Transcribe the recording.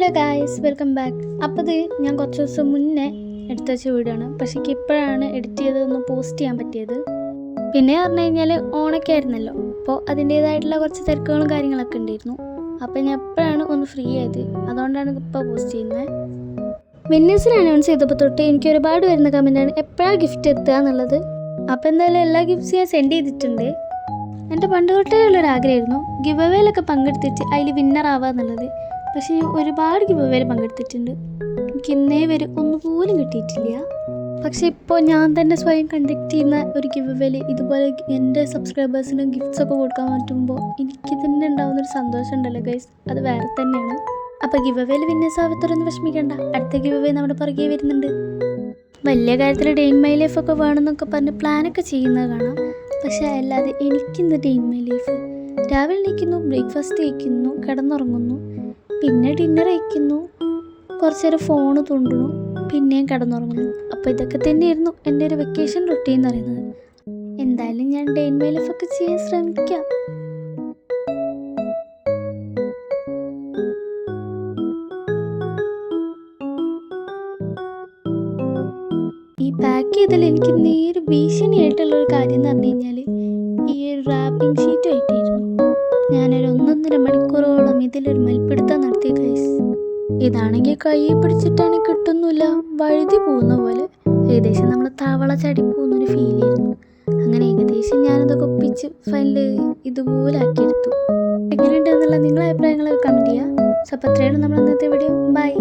Hello guys, welcome back. അപ്പോൾ ഇത് ഞാൻ കുറച്ച് ദിവസം മുന്നേ എടുത്തു വെച്ച വീഡിയോ ആണ്. പക്ഷേ എനിക്ക് ഇപ്പോഴാണ് എഡിറ്റ് ചെയ്തൊന്ന് പോസ്റ്റ് ചെയ്യാൻ പറ്റിയത്. പിന്നെ പറഞ്ഞു കഴിഞ്ഞാൽ ഓണൊക്കെ ആയിരുന്നല്ലോ, അപ്പോൾ അതിൻ്റേതായിട്ടുള്ള കുറച്ച് തിരക്കുകളും കാര്യങ്ങളൊക്കെ ഉണ്ടായിരുന്നു. അപ്പോൾ ഞാൻ എപ്പോഴാണ് ഒന്ന് ഫ്രീ ആയത്, അതുകൊണ്ടാണ് ഇപ്പോൾ പോസ്റ്റ് ചെയ്യുന്നത്. വിന്നേഴ്സിന് അനൗൺസ് ചെയ്തപ്പോൾ തൊട്ട് എനിക്ക് ഒരുപാട് വരുന്ന കമൻറ്റാണ് എപ്പോഴാണ് ഗിഫ്റ്റ് എത്തുക എന്നുള്ളത്. അപ്പോൾ എന്തായാലും എല്ലാ ഗിഫ്റ്റ്സും ഞാൻ സെൻഡ് ചെയ്തിട്ടുണ്ട്. എൻ്റെ പണ്ട് തൊട്ടേ ഉള്ളൊരാഗ്രഹമായിരുന്നു ഗിവ് അവേയിലൊക്കെ പങ്കെടുത്തിട്ട് അതിൽ വിന്നർ ആവുക എന്നുള്ളത്. പക്ഷേ ഞാൻ ഒരുപാട് ഗിവ് അവേയിൽ പങ്കെടുത്തിട്ടുണ്ട്, എനിക്ക് ഇന്നേ വരെ ഒന്നുപോലും കിട്ടിയിട്ടില്ല. പക്ഷേ ഇപ്പോൾ ഞാൻ തന്നെ സ്വയം കണ്ടക്ട് ചെയ്യുന്ന ഒരു ഗിവ് അവേയിൽ ഇതുപോലെ എൻ്റെ സബ്സ്ക്രൈബേഴ്സിന് ഗിഫ്റ്റ്സൊക്കെ കൊടുക്കാൻ പറ്റുമ്പോൾ എനിക്ക് തന്നെ ഉണ്ടാകുന്നൊരു സന്തോഷം ഉണ്ടല്ലോ ഗൈസ്, അത് വേറെ തന്നെയാണ്. അപ്പോൾ ഗിവ് അവേയിൽ വിന്നേഴ്സ് ആവത്തൊരൊന്നും വിഷമിക്കേണ്ട, അടുത്ത ഗിവ് അവേ നമ്മുടെ പുറകെ വരുന്നുണ്ട്. വലിയ കാര്യത്തിൽ ഡേ ഇൻ മൈ ലൈഫൊക്കെ വേണമെന്നൊക്കെ പറഞ്ഞ് പ്ലാനൊക്കെ ചെയ്യുന്നത് കാണാം. പക്ഷേ അല്ലാതെ എനിക്കിന്ന് ഡേ ഇൻ മൈ ലൈഫ് രാവിലെ എണീക്കുന്നു, ബ്രേക്ക്ഫാസ്റ്റ് കഴിക്കുന്നു, കിടന്നുറങ്ങുന്നു, പിന്നെ ഡിന്നർ കഴിക്കുന്നു, കുറച്ച് നേരം ഫോണ് തോണ്ടുന്നു, പിന്നെയും കിടന്നുറങ്ങുന്നു. അപ്പോൾ ഇതൊക്കെ തന്നെയായിരുന്നു എൻ്റെ ഒരു വെക്കേഷൻ റൊട്ടീൻ എന്ന് പറയുന്നത്. എന്തായാലും ഞാൻ ഡേ ഇൻ മൈ ലൈഫൊക്കെ ചെയ്യാൻ ശ്രമിക്കാം. ഈ പാക്ക് ചെയ്തതിൽ എനിക്ക് നേരെ ഭീഷണിയായിട്ടുള്ളൊരു കാര്യം എന്ന് പറഞ്ഞു കഴിഞ്ഞാൽ ഈ ഒരു റാപ്പിംഗ് ഷീറ്റ് ആയിട്ടായിരുന്നു. ഞാനൊരു 1.5 മണിക്കൂറോളം ഇതിലൊരു മൽപ്പിടുത്തം നടത്തിയ ഗൈസ്. ഇതാണെങ്കിൽ കൈ പിടിച്ചിട്ടാണെങ്കിൽ കിട്ടുന്നില്ല, വഴുതി പോകുന്ന പോലെ. ഏകദേശം നമ്മൾ തവള ചടി പോകുന്നൊരു ഫീൽ ആയിരുന്നു. അങ്ങനെ ഏകദേശം ഞാനതൊക്കെ ഒപ്പിച്ച് ഫൈനല് ഇതുപോലെ ആക്കിയെടുത്തു. എങ്ങനെയുണ്ടെന്നുള്ള നിങ്ങളുടെ അഭിപ്രായങ്ങളൊക്കെ കമൻറ്റ് ചെയ്യുക. അപ്പോൾ അത്രയാണ് നമ്മൾ ഇന്നത്തെ വീഡിയോ. ബൈ.